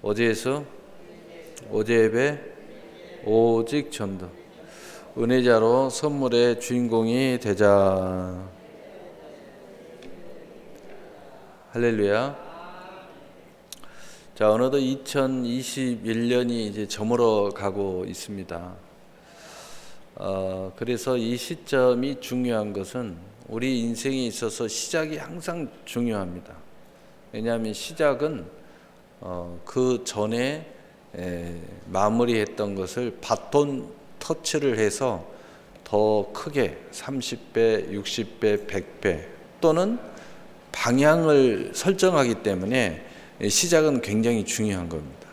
어제에서 어제 예배 오직 전도 은혜자로 선물의 주인공이 되자. 할렐루야. 자, 어느덧 2021년이 이제 저물어 가고 있습니다. 그래서 이 시점이 중요한 것은 우리 인생에 있어서 시작이 항상 중요합니다. 왜냐하면 시작은 그 전에 마무리했던 것을 바톤 터치를 해서 더 크게 30배, 60배, 100배 또는 방향을 설정하기 때문에 시작은 굉장히 중요한 겁니다.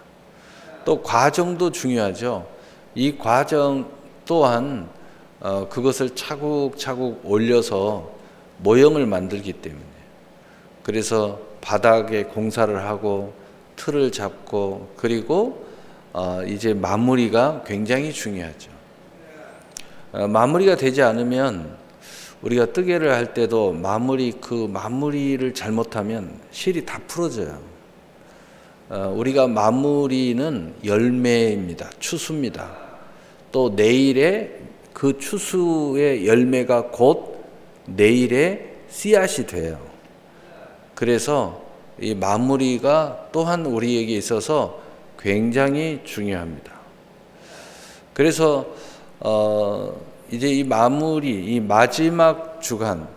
또 과정도 중요하죠. 이 과정 또한 그것을 차곡차곡 올려서 모형을 만들기 때문에, 그래서 바닥에 공사를 하고 틀을 잡고 그리고 이제 마무리가 굉장히 중요하죠. 마무리가 되지 않으면 우리가 뜨개를 할 때도 그 마무리를 잘못하면 실이 다 풀어져요. 우리가 마무리는 열매입니다. 추수입니다. 또 내일의 그 추수의 열매가 곧 내일의 씨앗이 돼요. 그래서 이 마무리가 또한 우리에게 있어서 굉장히 중요합니다. 그래서 이제 이 마무리, 이 마지막 주간,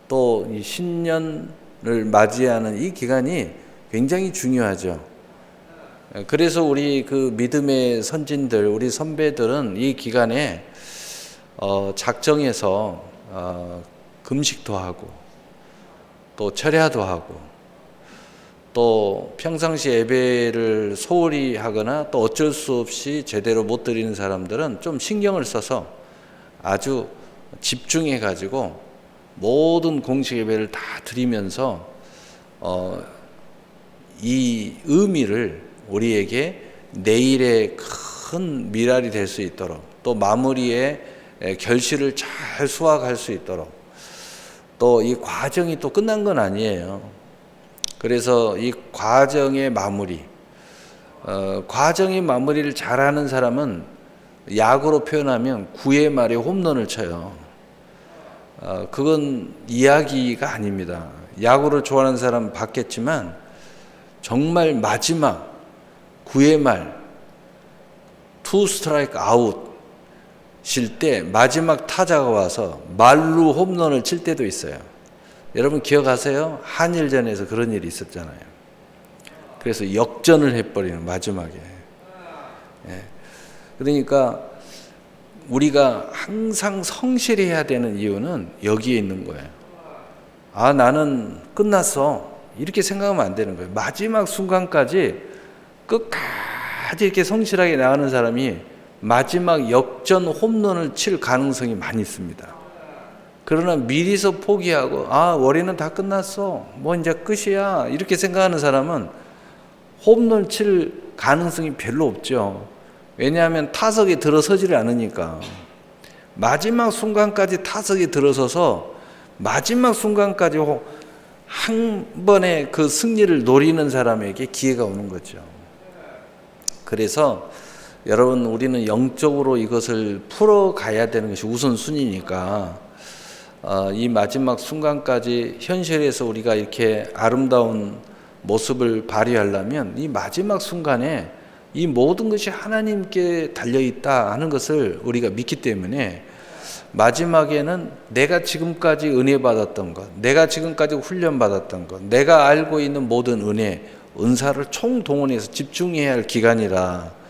또 이 신년을 맞이하는 이 기간이 굉장히 중요하죠. 그래서 우리 그 믿음의 선진들, 우리 선배들은 이 기간에 작정해서 금식도 하고 또 철야도 하고 또 평상시 예배를 소홀히 하거나 또 어쩔 수 없이 제대로 못 드리는 사람들은 좀 신경을 써서 아주 집중해 가지고 모든 공식 예배를 다 드리면서 이 의미를 우리에게 내일의 큰 미랄이 될 수 있도록, 또 마무리의 결실을 잘 수확할 수 있도록, 또 이 과정이 또 끝난 건 아니에요. 그래서 이 과정의 마무리, 과정의 마무리를 잘하는 사람은 야구로 표현하면 9회 말에 홈런을 쳐요. 그건 이야기가 아닙니다. 야구를 좋아하는 사람은 봤겠지만 정말 마지막 9회 말 투 스트라이크 아웃 칠 때 마지막 타자가 와서 말루 홈런을 칠 때도 있어요. 여러분 기억하세요? 한일전에서 그런 일이 있었잖아요. 그래서 역전을 해버리는 마지막에. 그러니까 우리가 항상 성실해야 되는 이유는 여기에 있는 거예요. 나는 끝났어, 이렇게 생각하면 안 되는 거예요. 마지막 순간까지 끝까지 이렇게 성실하게 나가는 사람이 마지막 역전 홈런을 칠 가능성이 많이 있습니다. 그러나 미리서 포기하고 월요일은 다 끝났어, 뭐 이제 끝이야, 이렇게 생각하는 사람은 홈런 칠 가능성이 별로 없죠. 왜냐하면 타석에 들어서지를 않으니까. 마지막 순간까지 타석에 들어서서 마지막 순간까지 한 번의 그 승리를 노리는 사람에게 기회가 오는 거죠. 그래서 여러분, 우리는 영적으로 이것을 풀어가야 되는 것이 우선순위니까 이 마지막 순간까지 현실에서 우리가 이렇게 아름다운 모습을 발휘하려면 이 마지막 순간에 이 모든 것이 하나님께 달려있다 하는 것을 우리가 믿기 때문에 마지막에는 내가 지금까지 은혜 받았던 것, 내가 지금까지 훈련 받았던 것, 내가 알고 있는 모든 은혜, 은사를 총동원해서 집중해야 할 기간이라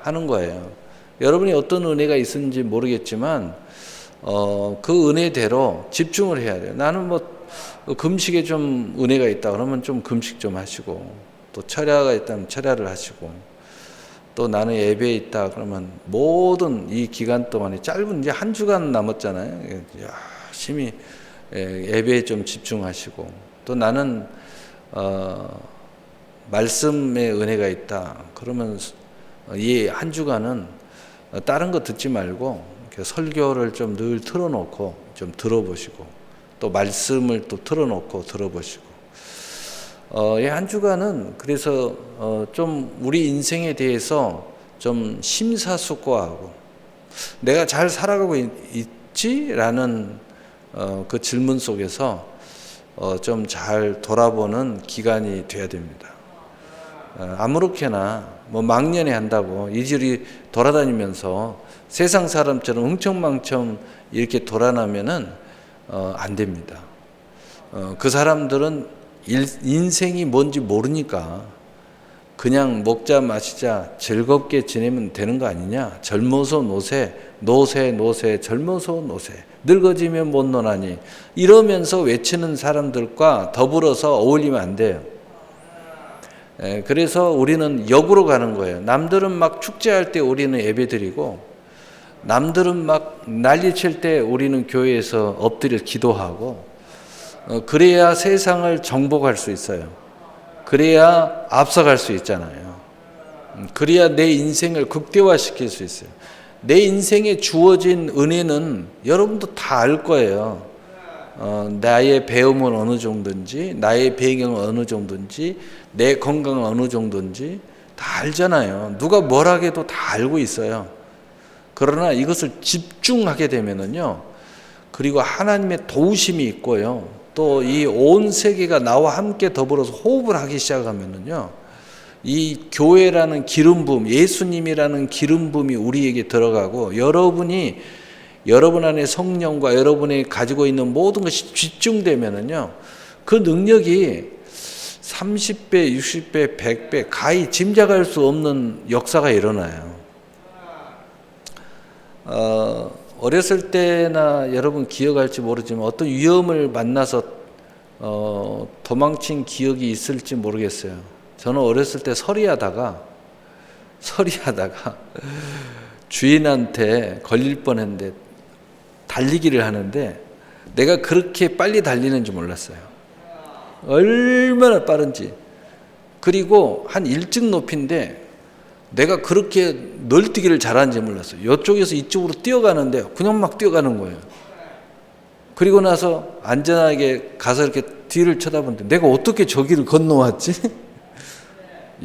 하는 거예요. 여러분이 어떤 은혜가 있는지 모르겠지만 그 은혜대로 집중을 해야 돼요. 나는 뭐 금식에 좀 은혜가 있다 그러면 좀 금식 좀 하시고, 또 철야가 있다면 철야를 하시고, 또 나는 예배에 있다 그러면 모든 이 기간 동안에, 짧은 이제 한 주간 남았잖아요. 열심히 예배에 좀 집중하시고, 또 나는 말씀에 은혜가 있다 그러면 이 한 주간은 다른 거 듣지 말고 설교를 좀 늘 틀어놓고 좀 들어보시고, 또 말씀을 또 틀어놓고 들어보시고, 이 한 주간은 그래서 좀 우리 인생에 대해서 좀 심사숙고하고 내가 잘 살아가고 있지라는 그 질문 속에서 좀 잘 돌아보는 기간이 돼야 됩니다. 아무렇게나 뭐 막년에 한다고 이리저리 돌아다니면서 세상 사람처럼 흥청망청 이렇게 돌아나면은 안 됩니다. 그 사람들은 인생이 뭔지 모르니까 그냥 먹자 마시자 즐겁게 지내면 되는 거 아니냐. 젊어서 노세 젊어서 노세 늙어지면 못 노나니 이러면서 외치는 사람들과 더불어서 어울리면 안 돼요. 그래서 우리는 역으로 가는 거예요. 남들은 막 축제할 때 우리는 예배드리고 남들은 막 난리칠 때 우리는 교회에서 엎드려 기도하고 그래야 세상을 정복할 수 있어요. 그래야 앞서갈 수 있잖아요. 그래야 내 인생을 극대화시킬 수 있어요. 내 인생에 주어진 은혜는 여러분도 다 알 거예요. 나의 배움은 어느 정도인지, 나의 배경은 어느 정도인지, 내 건강은 어느 정도인지 다 알잖아요. 누가 뭘 하게도 다 알고 있어요. 그러나 이것을 집중하게 되면은요, 그리고 하나님의 도우심이 있고요, 또 이 온 세계가 나와 함께 더불어서 호흡을 하기 시작하면은요, 이 교회라는 기름 부음, 예수님이라는 기름 부음이 우리에게 들어가고 여러분 안에 성령과 여러분이 가지고 있는 모든 것이 집중되면은요, 그 능력이 30배, 60배, 100배 가히 짐작할 수 없는 역사가 일어나요. 어렸을 때나 여러분 기억할지 모르지만 어떤 위험을 만나서 도망친 기억이 있을지 모르겠어요. 저는 어렸을 때 서리하다가 주인한테 걸릴 뻔했는데 달리기를 하는데 내가 그렇게 빨리 달리는 줄 몰랐어요. 얼마나 빠른지. 그리고 한 1층 높이인데 내가 그렇게 널뛰기를 잘하는지 몰랐어요. 이쪽에서 이쪽으로 뛰어가는데 그냥 막 뛰어가는 거예요. 그리고 나서 안전하게 가서 이렇게 뒤를 쳐다보는데 내가 어떻게 저기를 건너왔지?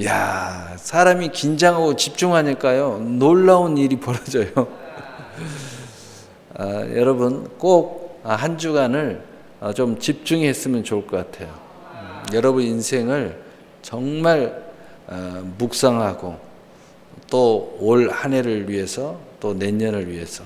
야, 사람이 긴장하고 집중하니까요, 놀라운 일이 벌어져요. 여러분 꼭 한 주간을 좀 집중했으면 좋을 것 같아요. 여러분 인생을 정말 묵상하고 또 올 한 해를 위해서 또 내년을 위해서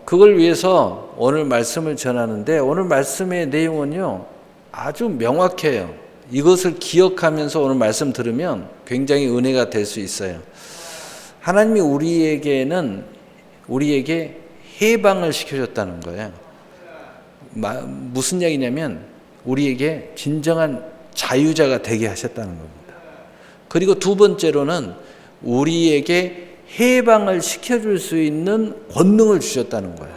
그걸 위해서 오늘 말씀을 전하는데 오늘 말씀의 내용은요 아주 명확해요. 이것을 기억하면서 오늘 말씀 들으면 굉장히 은혜가 될 수 있어요. 하나님이 우리에게 해방을 시켜줬다는 거예요. 무슨 얘기냐면 우리에게 진정한 자유자가 되게 하셨다는 겁니다. 그리고 두 번째로는 우리에게 해방을 시켜줄 수 있는 권능을 주셨다는 거예요.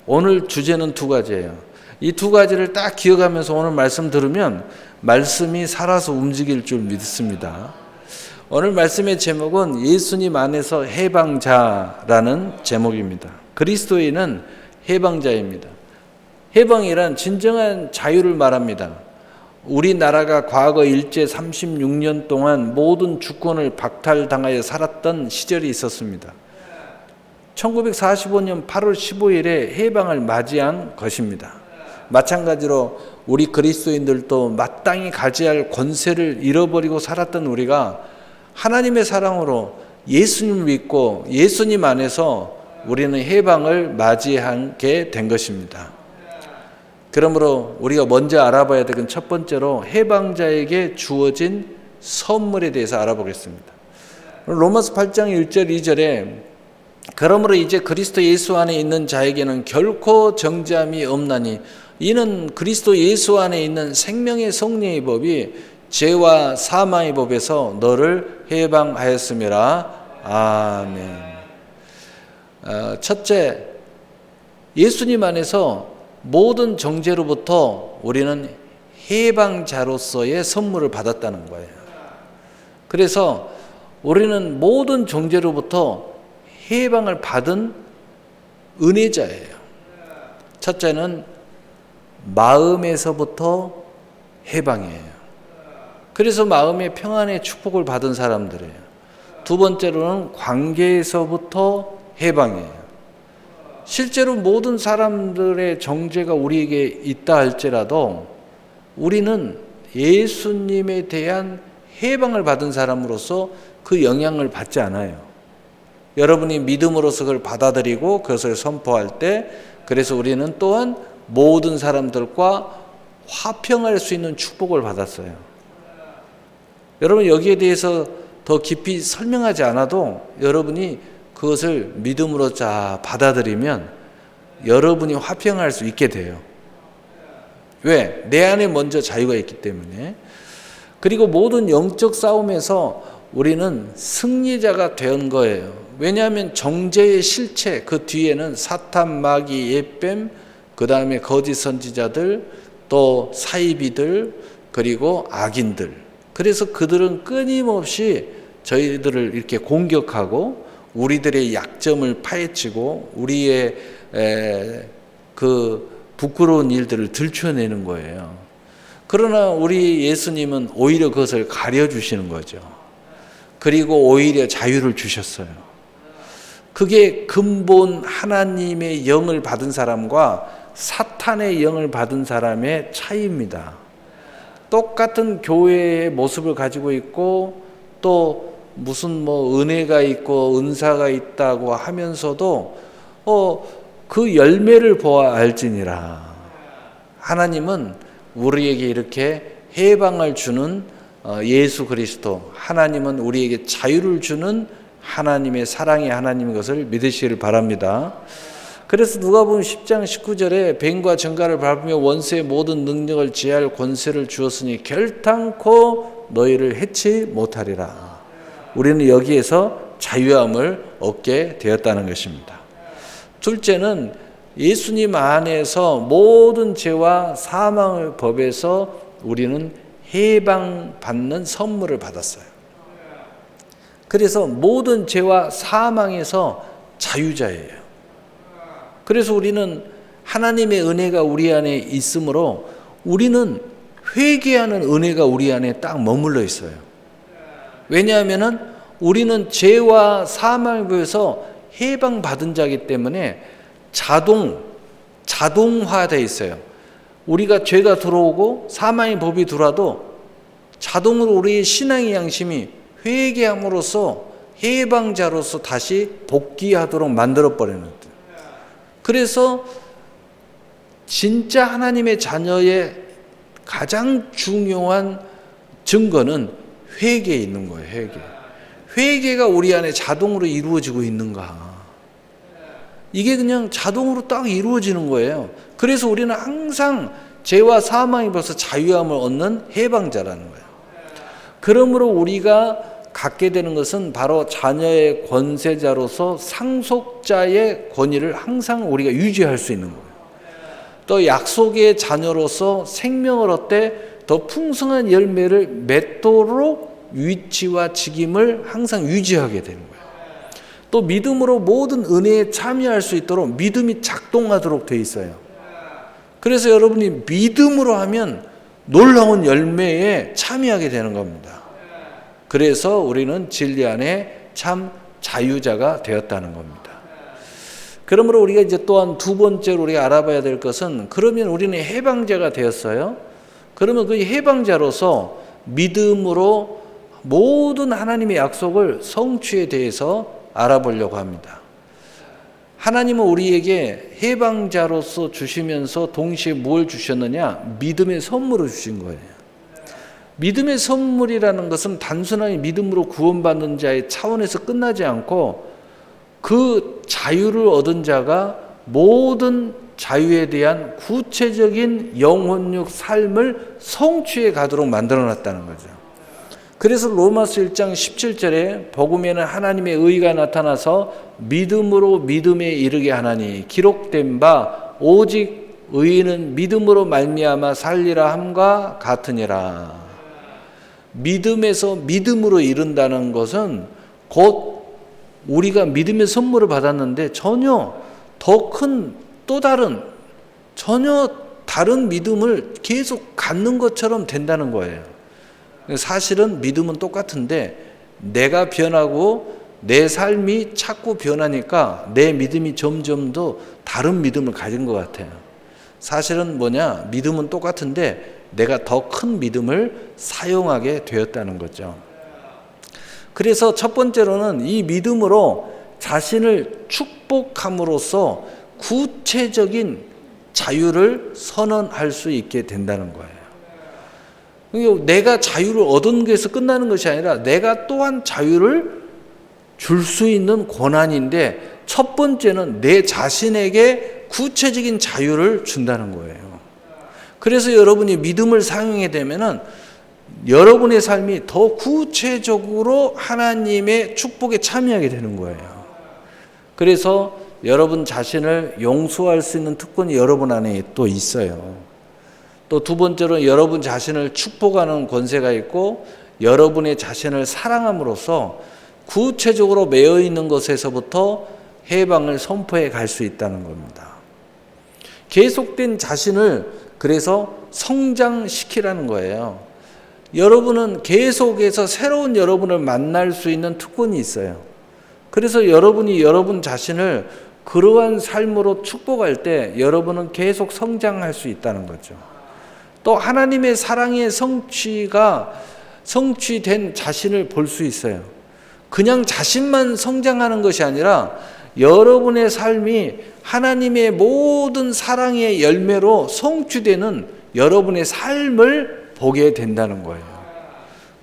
오늘 주제는 두 가지예요. 이 두 가지를 딱 기억하면서 오늘 말씀 들으면 말씀이 살아서 움직일 줄 믿습니다. 오늘 말씀의 제목은 예수님 안에서 해방자라는 제목입니다. 그리스도인은 해방자입니다. 해방이란 진정한 자유를 말합니다. 우리나라가 과거 일제 36년 동안 모든 주권을 박탈당하여 살았던 시절이 있었습니다. 1945년 8월 15일에 해방을 맞이한 것입니다. 마찬가지로 우리 그리스도인들도 마땅히 가져야 할 권세를 잃어버리고 살았던 우리가 하나님의 사랑으로 예수님을 믿고 예수님 안에서 우리는 해방을 맞이하게 된 것입니다. 그러므로 우리가 먼저 알아봐야 될 건 첫 번째로 해방자에게 주어진 선물에 대해서 알아보겠습니다. 로마서 8장 1절 2절에 그러므로 이제 그리스도 예수 안에 있는 자에게는 결코 정죄함이 없나니 이는 그리스도 예수 안에 있는 생명의 성령의 법이 죄와 사망의 법에서 너를 해방하였음이라. 아멘. 첫째, 예수님 안에서 모든 정죄로부터 우리는 해방자로서의 선물을 받았다는 거예요. 그래서 우리는 모든 정죄로부터 해방을 받은 은혜자예요. 첫째는 마음에서부터 해방이에요. 그래서 마음의 평안의 축복을 받은 사람들이에요. 두 번째로는 관계에서부터 해방이에요. 실제로 모든 사람들의 정죄가 우리에게 있다 할지라도 우리는 예수님에 대한 해방을 받은 사람으로서 그 영향을 받지 않아요. 여러분이 믿음으로서 그걸 받아들이고 그것을 선포할 때, 그래서 우리는 또한 모든 사람들과 화평할 수 있는 축복을 받았어요. 여러분 여기에 대해서 더 깊이 설명하지 않아도 여러분이 그것을 믿음으로 받아들이면 여러분이 화평할 수 있게 돼요. 왜? 내 안에 먼저 자유가 있기 때문에. 그리고 모든 영적 싸움에서 우리는 승리자가 된 거예요. 왜냐하면 정죄의 실체, 그 뒤에는 사탄, 마귀, 옛뱀, 그 다음에 거짓 선지자들, 또 사이비들, 그리고 악인들. 그래서 그들은 끊임없이 저희들을 이렇게 공격하고 우리들의 약점을 파헤치고 우리의 그 부끄러운 일들을 들춰내는 거예요. 그러나 우리 예수님은 오히려 그것을 가려주시는 거죠. 그리고 오히려 자유를 주셨어요. 그게 근본 하나님의 영을 받은 사람과 사탄의 영을 받은 사람의 차이입니다. 똑같은 교회의 모습을 가지고 있고 또 무슨 은혜가 있고 은사가 있다고 하면서도 그 열매를 보아 알지니라. 하나님은 우리에게 이렇게 해방을 주는 예수 그리스도, 하나님은 우리에게 자유를 주는 하나님의 사랑의 하나님인 것을 믿으시기를 바랍니다. 그래서 누가복음 10장 19절에 뱀과 정갈을 밟으며 원수의 모든 능력을 제할 권세를 주었으니 결탄코 너희를 해치 못하리라. 우리는 여기에서 자유함을 얻게 되었다는 것입니다. 둘째는 예수님 안에서 모든 죄와 사망의 법에서 우리는 해방받는 선물을 받았어요. 그래서 모든 죄와 사망에서 자유자예요. 그래서 우리는 하나님의 은혜가 우리 안에 있으므로 우리는 회개하는 은혜가 우리 안에 딱 머물러 있어요. 왜냐하면 우리는 죄와 사망에 비해서 해방받은 자이기 때문에 자동화되어 있어요. 우리가 죄가 들어오고 사망의 법이 들어와도 자동으로 우리의 신앙의 양심이 회개함으로써 해방자로서 다시 복귀하도록 만들어버리는 거예요. 그래서 진짜 하나님의 자녀의 가장 중요한 증거는 회개에 있는 거예요. 회개가 우리 안에 자동으로 이루어지고 있는가. 이게 그냥 자동으로 딱 이루어지는 거예요. 그래서 우리는 항상 죄와 사망에 벌써 자유함을 얻는 해방자라는 거예요. 그러므로 우리가 갖게 되는 것은 바로 자녀의 권세자로서 상속자의 권위를 항상 우리가 유지할 수 있는 거예요. 또 약속의 자녀로서 생명을 얻되 더 풍성한 열매를 맺도록 위치와 직임을 항상 유지하게 되는 거예요. 또 믿음으로 모든 은혜에 참여할 수 있도록 믿음이 작동하도록 돼 있어요. 그래서 여러분이 믿음으로 하면 놀라운 열매에 참여하게 되는 겁니다. 그래서 우리는 진리 안에 참 자유자가 되었다는 겁니다. 그러므로 우리가 이제 또한 두 번째로 우리가 알아봐야 될 것은, 그러면 우리는 해방자가 되었어요. 그러면 그 해방자로서 믿음으로 모든 하나님의 약속을 성취에 대해서 알아보려고 합니다. 하나님은 우리에게 해방자로서 주시면서 동시에 뭘 주셨느냐? 믿음의 선물을 주신 거예요. 믿음의 선물이라는 것은 단순하게 믿음으로 구원받는 자의 차원에서 끝나지 않고 그 자유를 얻은 자가 모든 자유에 대한 구체적인 영혼육 삶을 성취해 가도록 만들어놨다는 거죠. 그래서 로마서 1장 17절에 복음에는 하나님의 의가 나타나서 믿음으로 믿음에 이르게 하나니 기록된 바 오직 의인은 믿음으로 말미암아 살리라 함과 같으니라. 믿음에서 믿음으로 이른다는 것은 곧 우리가 믿음의 선물을 받았는데 전혀 더 큰 또 다른 전혀 다른 믿음을 계속 갖는 것처럼 된다는 거예요. 사실은 믿음은 똑같은데 내가 변하고 내 삶이 자꾸 변하니까 내 믿음이 점점 더 다른 믿음을 가진 것 같아요. 사실은 뭐냐? 믿음은 똑같은데 내가 더 큰 믿음을 사용하게 되었다는 거죠. 그래서 첫 번째로는 이 믿음으로 자신을 축복함으로써 구체적인 자유를 선언할 수 있게 된다는 거예요. 내가 자유를 얻은 것에서 끝나는 것이 아니라 내가 또한 자유를 줄 수 있는 권한인데 첫 번째는 내 자신에게 구체적인 자유를 준다는 거예요. 그래서 여러분이 믿음을 사용하게 되면은 여러분의 삶이 더 구체적으로 하나님의 축복에 참여하게 되는 거예요. 그래서 여러분 자신을 용서할 수 있는 특권이 여러분 안에 또 있어요. 또 두 번째로 여러분 자신을 축복하는 권세가 있고 여러분의 자신을 사랑함으로써 구체적으로 매여 있는 것에서부터 해방을 선포해 갈 수 있다는 겁니다. 계속된 자신을 그래서 성장시키라는 거예요. 여러분은 계속해서 새로운 여러분을 만날 수 있는 특권이 있어요. 그래서 여러분이 여러분 자신을 그러한 삶으로 축복할 때 여러분은 계속 성장할 수 있다는 거죠. 또 하나님의 사랑의 성취된 자신을 볼 수 있어요. 그냥 자신만 성장하는 것이 아니라 여러분의 삶이 하나님의 모든 사랑의 열매로 성취되는 여러분의 삶을 보게 된다는 거예요.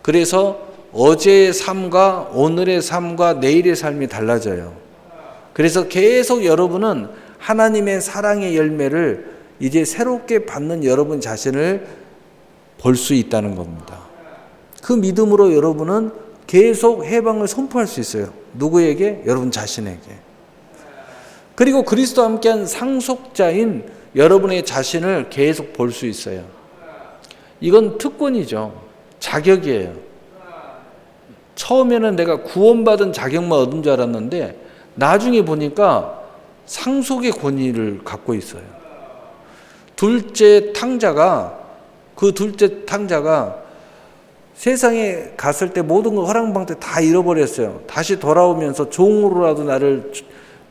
그래서 어제의 삶과 오늘의 삶과 내일의 삶이 달라져요. 그래서 계속 여러분은 하나님의 사랑의 열매를 이제 새롭게 받는 여러분 자신을 볼 수 있다는 겁니다. 그 믿음으로 여러분은 계속 해방을 선포할 수 있어요. 누구에게? 여러분 자신에게. 그리고 그리스도와 함께한 상속자인 여러분의 자신을 계속 볼 수 있어요. 이건 특권이죠. 자격이에요. 처음에는 내가 구원받은 자격만 얻은 줄 알았는데 나중에 보니까 상속의 권위를 갖고 있어요. 둘째 탕자가 세상에 갔을 때 모든 걸 허랑방태 다 잃어버렸어요. 다시 돌아오면서 종으로라도 나를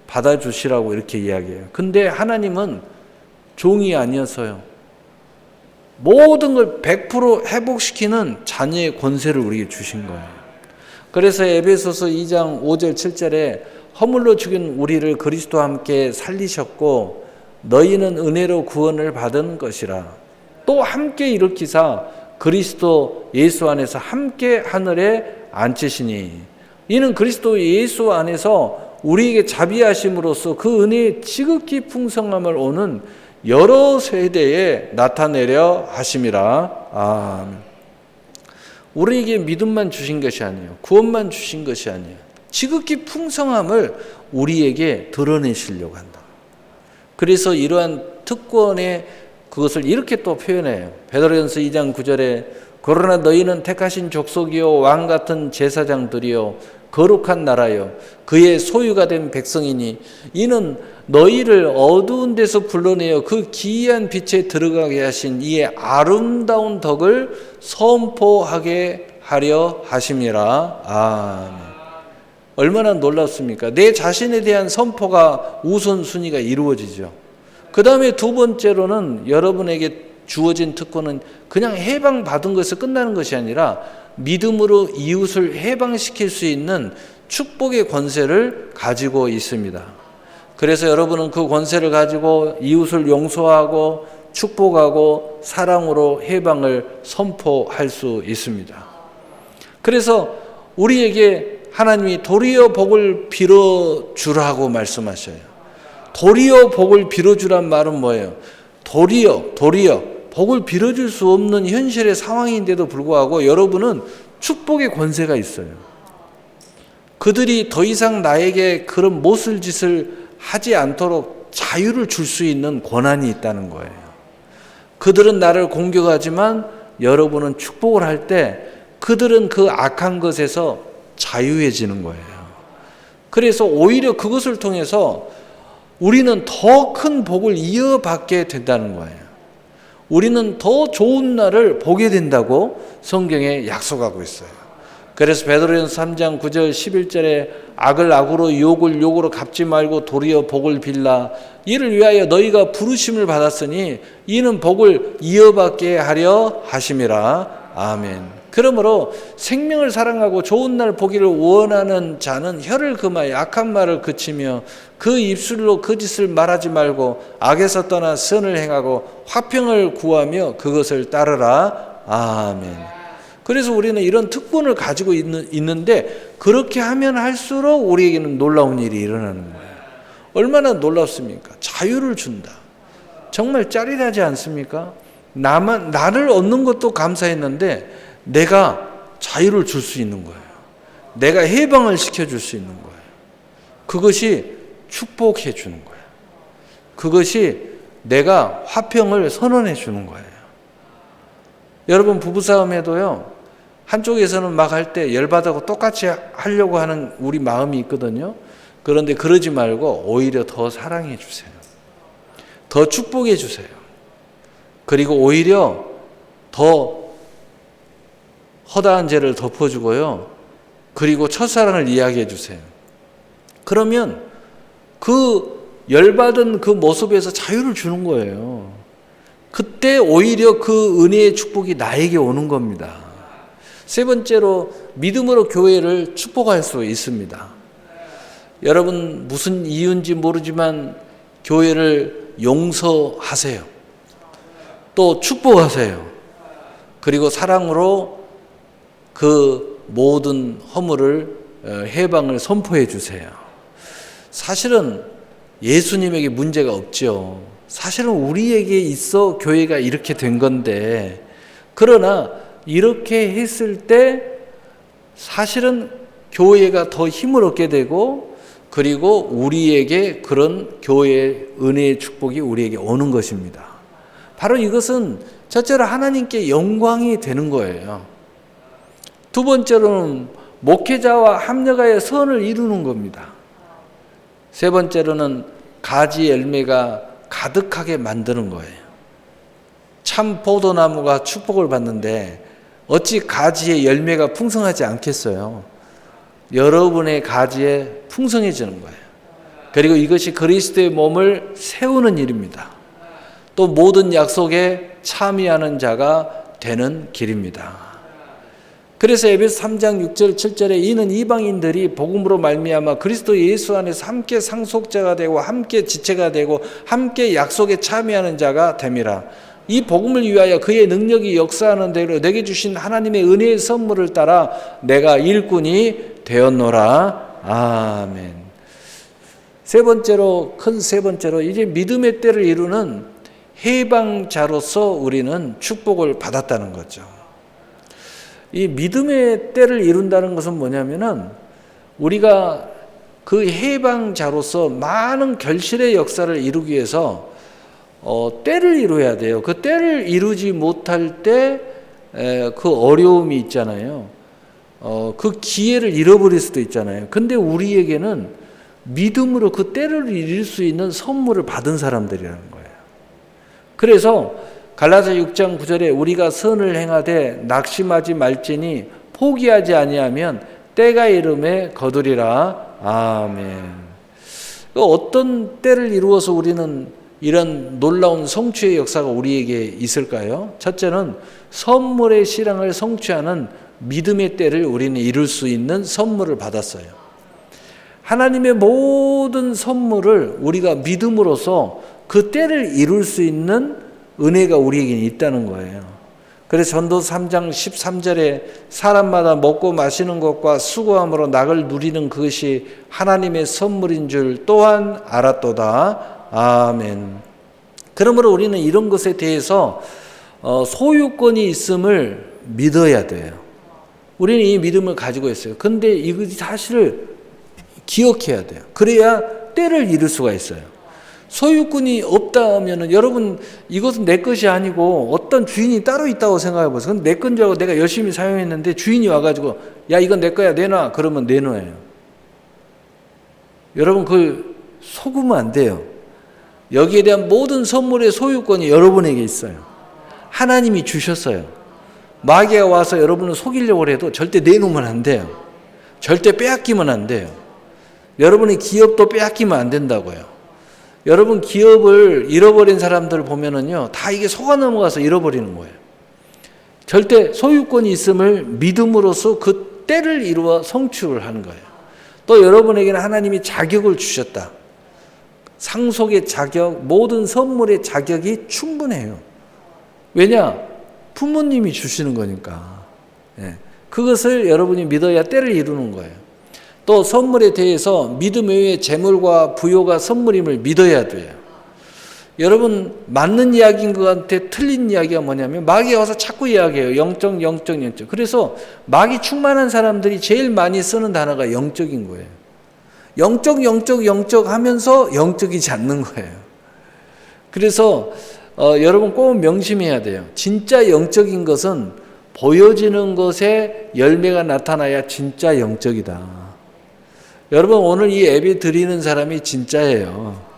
받아주시라고 이렇게 이야기해요. 근데 하나님은 종이 아니었어요. 모든 걸 100% 회복시키는 자녀의 권세를 우리에게 주신 거예요. 그래서 에베소서 2장 5절 7절에 허물로 죽인 우리를 그리스도와 함께 살리셨고 너희는 은혜로 구원을 받은 것이라. 또 함께 일으키사 그리스도 예수 안에서 함께 하늘에 앉히시니 이는 그리스도 예수 안에서 우리에게 자비하심으로써 그 은혜의 지극히 풍성함을 오는 여러 세대에 나타내려 하심이라. 아멘. 우리에게 믿음만 주신 것이 아니에요. 구원만 주신 것이 아니에요. 지극히 풍성함을 우리에게 드러내시려고 한다. 그래서 이러한 특권의 그것을 이렇게 또 표현해요. 베드로전서 2장 9절에 그러나 너희는 택하신 족속이요 왕 같은 제사장들이요 거룩한 나라요 그의 소유가 된 백성이니 이는 너희를 어두운 데서 불러내어 그 기이한 빛에 들어가게 하신 이의 아름다운 덕을 선포하게 하려 하심이라. 아멘. 얼마나 놀랍습니까? 내 자신에 대한 선포가 우선순위가 이루어지죠. 그 다음에 두 번째로는 여러분에게 주어진 특권은 그냥 해방받은 것에서 끝나는 것이 아니라 믿음으로 이웃을 해방시킬 수 있는 축복의 권세를 가지고 있습니다. 그래서 여러분은 그 권세를 가지고 이웃을 용서하고 축복하고 사랑으로 해방을 선포할 수 있습니다. 그래서 우리에게 하나님이 도리어 복을 빌어주라고 말씀하셔요. 도리어 복을 빌어주란 말은 뭐예요? 도리어 복을 빌어줄 수 없는 현실의 상황인데도 불구하고 여러분은 축복의 권세가 있어요. 그들이 더 이상 나에게 그런 못쓸 짓을 하지 않도록 자유를 줄 수 있는 권한이 있다는 거예요. 그들은 나를 공격하지만 여러분은 축복을 할 때 그들은 그 악한 것에서 자유해지는 거예요. 그래서 오히려 그것을 통해서 우리는 더 큰 복을 이어받게 된다는 거예요. 우리는 더 좋은 날을 보게 된다고 성경에 약속하고 있어요. 그래서 베드로전서 3장 9절 11절에 악을 악으로 욕을 욕으로 갚지 말고 도리어 복을 빌라. 이를 위하여 너희가 부르심을 받았으니 이는 복을 이어받게 하려 하심이라. 아멘. 그러므로 생명을 사랑하고 좋은 날 보기를 원하는 자는 혀를 금하여 악한 말을 그치며 그 입술로 거짓을 말하지 말고 악에서 떠나 선을 행하고 화평을 구하며 그것을 따르라. 아멘. 그래서 우리는 이런 특권을 가지고 있는데 그렇게 하면 할수록 우리에게는 놀라운 일이 일어나는 거예요. 얼마나 놀랍습니까? 자유를 준다. 정말 짜릿하지 않습니까? 나를 얻는 것도 감사했는데 내가 자유를 줄 수 있는 거예요. 내가 해방을 시켜줄 수 있는 거예요. 그것이 축복해 주는 거예요. 그것이 내가 화평을 선언해 주는 거예요. 여러분 부부싸움에도요. 한쪽에서는 막 할 때 열받아고 똑같이 하려고 하는 우리 마음이 있거든요. 그런데 그러지 말고 오히려 더 사랑해 주세요. 더 축복해 주세요. 그리고 오히려 더 허다한 죄를 덮어주고요. 그리고 첫사랑을 이야기해 주세요. 그러면 그 열받은 그 모습에서 자유를 주는 거예요. 그때 오히려 그 은혜의 축복이 나에게 오는 겁니다. 세 번째로 믿음으로 교회를 축복할 수 있습니다. 여러분 무슨 이유인지 모르지만 교회를 용서하세요. 또 축복하세요. 그리고 사랑으로 그 모든 허물을 해방을 선포해 주세요. 사실은 예수님에게 문제가 없죠. 사실은 우리에게 있어 교회가 이렇게 된 건데, 그러나 이렇게 했을 때 사실은 교회가 더 힘을 얻게 되고, 그리고 우리에게 그런 교회의 은혜의 축복이 우리에게 오는 것입니다. 바로 이것은 첫째로 하나님께 영광이 되는 거예요. 두 번째로는 목회자와 합력하여 선을 이루는 겁니다. 세 번째로는 가지 열매가 가득하게 만드는 거예요. 참 포도나무가 축복을 받는데 어찌 가지의 열매가 풍성하지 않겠어요? 여러분의 가지에 풍성해지는 거예요. 그리고 이것이 그리스도의 몸을 세우는 일입니다. 또 모든 약속에 참여하는 자가 되는 길입니다. 그래서 에베소 3장 6절 7절에 이는 이방인들이 복음으로 말미암아 그리스도 예수 안에서 함께 상속자가 되고 함께 지체가 되고 함께 약속에 참여하는 자가 됨이라. 이 복음을 위하여 그의 능력이 역사하는 대로 내게 주신 하나님의 은혜의 선물을 따라 내가 일꾼이 되었노라. 아멘. 세 번째로, 큰 세 번째로 이제 믿음의 때를 이루는 해방자로서 우리는 축복을 받았다는 거죠. 이 믿음의 때를 이룬다는 것은 뭐냐면은 우리가 그 해방자로서 많은 결실의 역사를 이루기 위해서 때를 이루어야 돼요. 그 때를 이루지 못할 때 그 어려움이 있잖아요. 그 기회를 잃어버릴 수도 있잖아요. 근데 우리에게는 믿음으로 그 때를 이룰 수 있는 선물을 받은 사람들이라는 거예요. 그래서 갈라디아 6장 9절에 우리가 선을 행하되 낙심하지 말지니 포기하지 아니하면 때가 이름에 거두리라. 아멘. 어떤 때를 이루어서 우리는 이런 놀라운 성취의 역사가 우리에게 있을까요? 첫째는 선물의 실황을 성취하는 믿음의 때를 우리는 이룰 수 있는 선물을 받았어요. 하나님의 모든 선물을 우리가 믿음으로써 그 때를 이룰 수 있는 은혜가 우리에게 있다는 거예요. 그래서 전도서 3장 13절에 사람마다 먹고 마시는 것과 수고함으로 낙을 누리는 그것이 하나님의 선물인 줄 또한 알았도다. 아멘. 그러므로 우리는 이런 것에 대해서 소유권이 있음을 믿어야 돼요. 우리는 이 믿음을 가지고 있어요. 근데 이것이 사실을 기억해야 돼요. 그래야 때를 이룰 수가 있어요. 소유권이 없다 하면은 여러분 이것은 내 것이 아니고 어떤 주인이 따로 있다고 생각해 보세요. 내 건 줄 알고 내가 열심히 사용했는데 주인이 와가지고 야 이건 내 거야 내놔 그러면 내놔요. 여러분 그 속으면 안 돼요. 여기에 대한 모든 선물의 소유권이 여러분에게 있어요. 하나님이 주셨어요. 마귀가 와서 여러분을 속이려고 해도 절대 내놓으면 안 돼요. 절대 빼앗기면 안 돼요. 여러분의 기업도 빼앗기면 안 된다고요. 여러분 기업을 잃어버린 사람들 보면은요, 다 이게 속아 넘어가서 잃어버리는 거예요. 절대 소유권이 있음을 믿음으로써 그 때를 이루어 성취를 하는 거예요. 또 여러분에게는 하나님이 자격을 주셨다. 상속의 자격, 모든 선물의 자격이 충분해요. 왜냐? 부모님이 주시는 거니까. 그것을 여러분이 믿어야 때를 이루는 거예요. 또 선물에 대해서 믿음 외에 재물과 부요가 선물임을 믿어야 돼요. 여러분 맞는 이야기인 것 같아 틀린 이야기가 뭐냐면 마귀가 와서 자꾸 이야기해요. 영적. 그래서 마귀 충만한 사람들이 제일 많이 쓰는 단어가 영적인 거예요. 영적 하면서 영적이지 않는 거예요. 그래서 여러분 꼭 명심해야 돼요. 진짜 영적인 것은 보여지는 것에 열매가 나타나야 진짜 영적이다. 여러분 오늘 이 예배 드리는 사람이 진짜예요.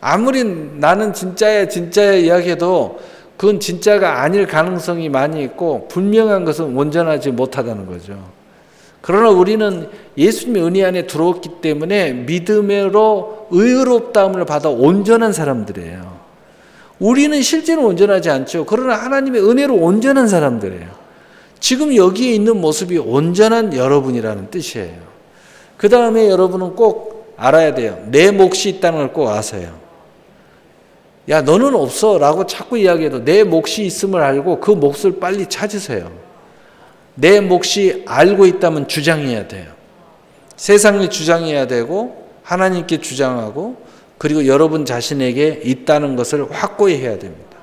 아무리 나는 진짜야 이야기해도 그건 진짜가 아닐 가능성이 많이 있고 분명한 것은 온전하지 못하다는 거죠. 그러나 우리는 예수님의 은혜 안에 들어왔기 때문에 믿음으로 의롭다함을 받아 온전한 사람들이에요. 우리는 실제로 온전하지 않죠. 그러나 하나님의 은혜로 온전한 사람들이에요. 지금 여기에 있는 모습이 온전한 여러분이라는 뜻이에요. 그 다음에 여러분은 꼭 알아야 돼요. 내 몫이 있다는 걸 꼭 아세요. 야 너는 없어 라고 자꾸 이야기해도 내 몫이 있음을 알고 그 몫을 빨리 찾으세요. 내 몫이 알고 있다면 주장해야 돼요. 세상에 주장해야 되고 하나님께 주장하고 그리고 여러분 자신에게 있다는 것을 확고히 해야 됩니다.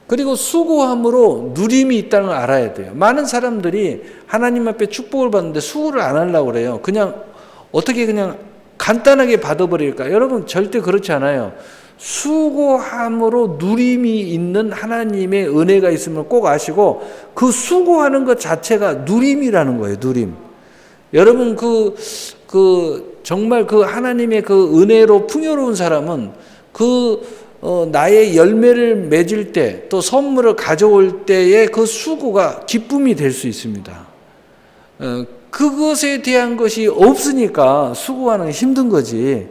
그리고 수고함으로 누림이 있다는 걸 알아야 돼요. 많은 사람들이 하나님 앞에 축복을 받는데 수고를 안 하려고 그래요. 그냥 어떻게 그냥 간단하게 받아버릴까? 여러분 절대 그렇지 않아요. 수고함으로 누림이 있는 하나님의 은혜가 있음을 꼭 아시고 그 수고하는 것 자체가 누림이라는 거예요. 누림. 여러분 정말 그 하나님의 그 은혜로 풍요로운 사람은 나의 열매를 맺을 때 또 선물을 가져올 때의 그 수고가 기쁨이 될 수 있습니다. 그것에 대한 것이 없으니까 수고하는 게 힘든 거지.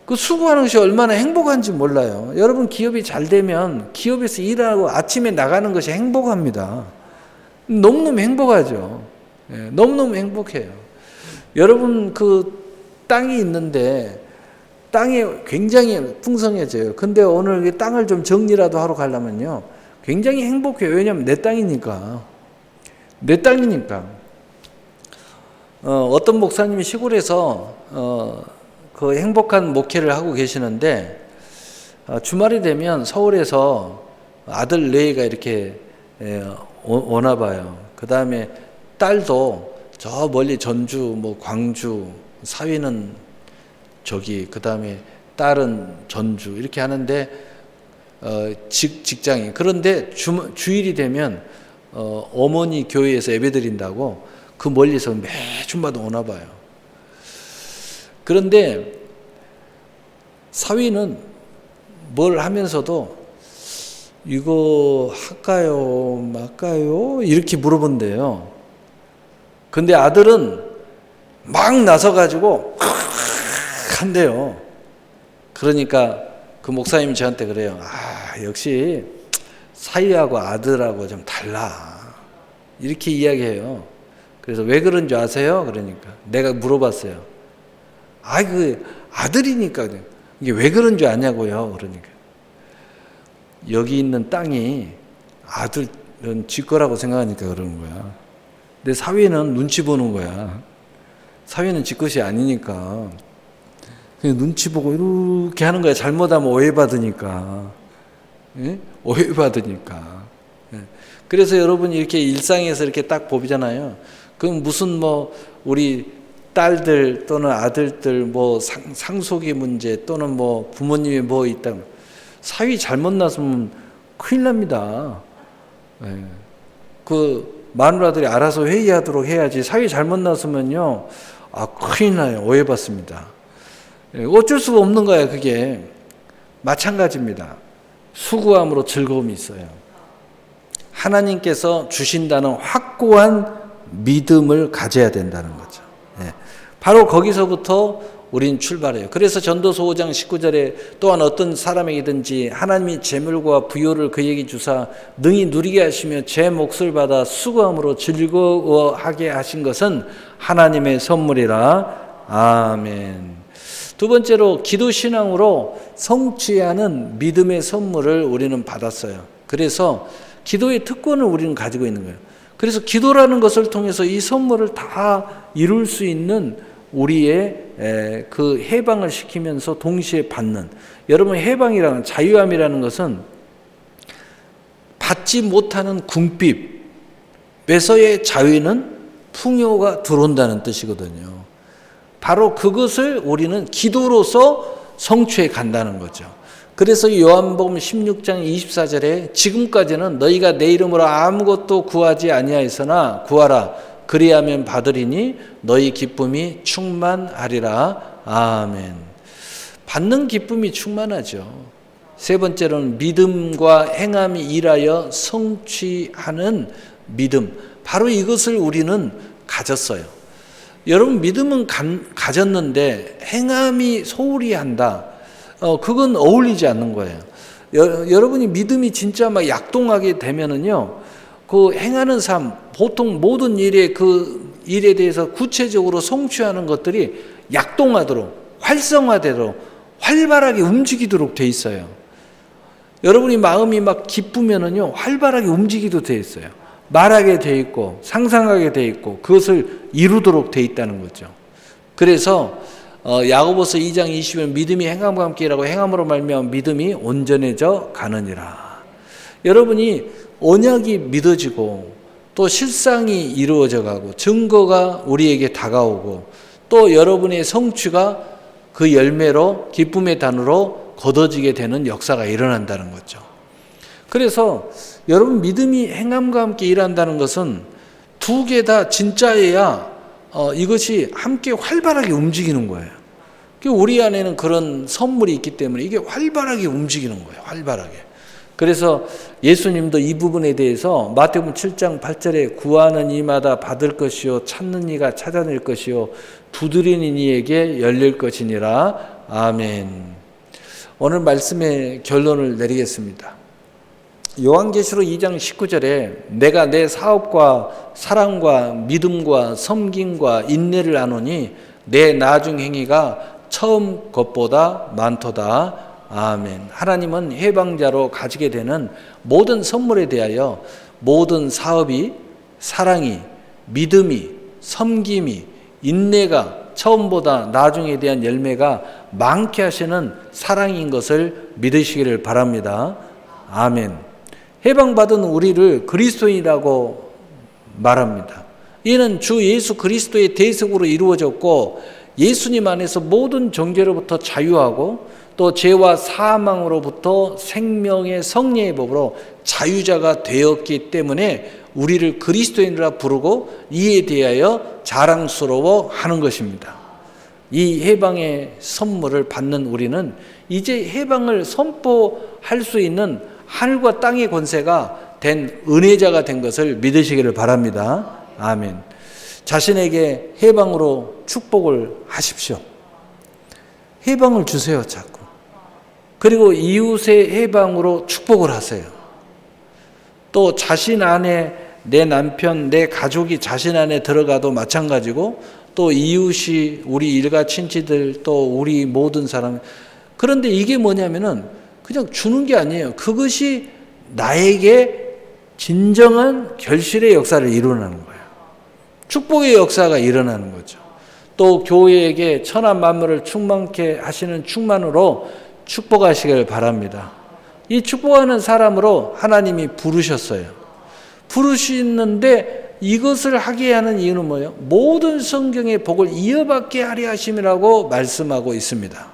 그 수고하는 것이 얼마나 행복한지 몰라요. 여러분 기업이 잘 되면 기업에서 일하고 아침에 나가는 것이 행복합니다. 너무너무 행복하죠. 너무너무 행복해요. 여러분 그 땅이 있는데 땅이 굉장히 풍성해져요. 근데 오늘 이 땅을 좀 정리라도 하러 가려면요 굉장히 행복해요. 왜냐하면 내 땅이니까. 내 땅이니까. 어떤 목사님이 시골에서 그 행복한 목회를 하고 계시는데 주말이 되면 서울에서 아들 네이가 이렇게 오나 봐요. 그 다음에 딸도 저 멀리 전주, 뭐 광주, 사위는 저기, 그 다음에 딸은 전주 이렇게 하는데 직장이 그런데 주일이 되면 어머니 교회에서 예배드린다고 그 멀리서 매주마다 오나 봐요. 그런데 사위는 뭘 하면서도 이거 할까요 말까요 이렇게 물어본대요. 근데 아들은 막 나서가지고 한대요. 그러니까 그 목사님이 저한테 그래요. 역시 사위하고 아들하고 좀 달라 이렇게 이야기해요. 그래서 왜 그런 줄 아세요? 그러니까 내가 물어봤어요. 그 아들이니까 이게 왜 그런 줄 아냐고요. 그러니까 여기 있는 땅이 아들은 지 거라고 생각하니까 그러는 거야. 근데 사위는 눈치 보는 거야. 사위는 지 것이 아니니까 그냥 눈치 보고 이렇게 하는 거야. 잘못하면 오해받으니까. 예? 오해받으니까. 예. 그래서 여러분이 이렇게 일상에서 이렇게 딱 보잖아요. 그럼 무슨 우리 딸들 또는 아들들 상속의 문제 또는 부모님이 있다. 사위 잘못 났으면 큰일 납니다. 예. 그 마누라들이 알아서 회의하도록 해야지. 사위 잘못 났으면요. 큰일 나요. 오해받습니다. 예. 어쩔 수가 없는 거예요. 그게. 마찬가지입니다. 수고함으로 즐거움이 있어요. 하나님께서 주신다는 확고한 믿음을 가져야 된다는 거죠. 예. 바로 거기서부터 우린 출발해요. 그래서 전도서 5장 19절에 또한 어떤 사람에게든지 하나님이 재물과 부요를 그에게 주사 능히 누리게 하시며 제 몫을 받아 수고함으로 즐거워하게 하신 것은 하나님의 선물이라. 아멘. 두 번째로 기도신앙으로 성취하는 믿음의 선물을 우리는 받았어요. 그래서 기도의 특권을 우리는 가지고 있는 거예요. 그래서 기도라는 것을 통해서 이 선물을 다 이룰 수 있는 우리의 그 해방을 시키면서 동시에 받는, 여러분 해방이라는, 자유함이라는 것은 받지 못하는 궁핍에서의 자유는 풍요가 들어온다는 뜻이거든요. 바로 그것을 우리는 기도로서 성취해 간다는 거죠. 그래서 요한복음 16장 24절에 지금까지는 너희가 내 이름으로 아무것도 구하지 아니하였으나 구하라 그리하면 받으리니 너희 기쁨이 충만하리라. 아멘. 받는 기쁨이 충만하죠. 세 번째로는 믿음과 행함이 일하여 성취하는 믿음. 바로 이것을 우리는 가졌어요. 여러분 믿음은 가졌는데 행함이 소홀히 한다. 그건 어울리지 않는 거예요. 여러분이 믿음이 진짜 막 약동하게 되면은요, 그 행하는 삶, 보통 모든 일에 그 일에 대해서 구체적으로 성취하는 것들이 약동하도록, 활성화되도록, 활발하게 움직이도록 돼 있어요. 여러분이 마음이 막 기쁘면은요, 활발하게 움직이도 돼 있어요. 말하게 돼 있고, 상상하게 돼 있고, 그것을 이루도록 돼 있다는 거죠. 그래서 야고보서 2장 20절 믿음이 행함과 함께 일하고 행함으로 말미암아 믿음이 온전해져 가느니라. 여러분이 언약이 믿어지고 또 실상이 이루어져 가고 증거가 우리에게 다가오고 또 여러분의 성취가 그 열매로 기쁨의 단으로 거둬지게 되는 역사가 일어난다는 거죠. 그래서 여러분 믿음이 행함과 함께 일한다는 것은 두 개 다 진짜여야 이것이 함께 활발하게 움직이는 거예요. 우리 안에는 그런 선물이 있기 때문에 이게 활발하게 움직이는 거예요. 활발하게. 그래서 예수님도 이 부분에 대해서 마태복음 7장 8절에 구하는 이마다 받을 것이요 찾는 이가 찾아낼 것이요 두드리는 이에게 열릴 것이니라. 아멘. 오늘 말씀의 결론을 내리겠습니다. 요한계시록 2장 19절에 내가 내 사업과 사랑과 믿음과 섬김과 인내를 아노니 내 나중 행위가 처음 것보다 많도다. 아멘. 하나님은 해방자로 가지게 되는 모든 선물에 대하여 모든 사업이, 사랑이, 믿음이, 섬김이, 인내가 처음보다 나중에 대한 열매가 많게 하시는 사랑인 것을 믿으시기를 바랍니다. 아멘. 해방받은 우리를 그리스도인이라고 말합니다. 이는 주 예수 그리스도의 대속으로 이루어졌고 예수님 안에서 모든 정죄로부터 자유하고 또 죄와 사망으로부터 생명의 성령의 법으로 자유자가 되었기 때문에 우리를 그리스도인이라 부르고 이에 대하여 자랑스러워하는 것입니다. 이 해방의 선물을 받는 우리는 이제 해방을 선포할 수 있는 하늘과 땅의 권세가 된 은혜자가 된 것을 믿으시기를 바랍니다. 아멘. 자신에게 해방으로 축복을 하십시오. 해방을 주세요, 자꾸. 그리고 이웃의 해방으로 축복을 하세요. 또 자신 안에 내 남편, 내 가족이 자신 안에 들어가도 마찬가지고 또 이웃이 우리 일가 친지들 또 우리 모든 사람. 그런데 이게 뭐냐면은 그냥 주는 게 아니에요. 그것이 나에게 진정한 결실의 역사를 이루는 거예요. 축복의 역사가 일어나는 거죠. 또 교회에게 천한 만물을 충만케 하시는 충만으로 축복하시길 바랍니다. 이 축복하는 사람으로 하나님이 부르셨어요. 부르시는데 이것을 하게 하는 이유는 뭐예요? 모든 성경의 복을 이어받게 하려 하심이라고 말씀하고 있습니다.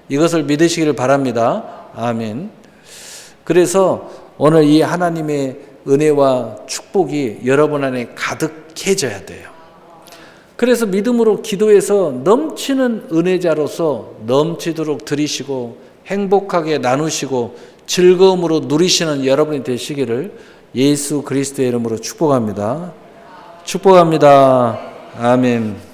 이것을 믿으시기를 바랍니다. 아멘. 그래서 오늘 이 하나님의 은혜와 축복이 여러분 안에 가득해져야 돼요. 그래서 믿음으로 기도해서 넘치는 은혜자로서 넘치도록 드리시고 행복하게 나누시고 즐거움으로 누리시는 여러분이 되시기를 예수 그리스도의 이름으로 축복합니다. 축복합니다. 아멘.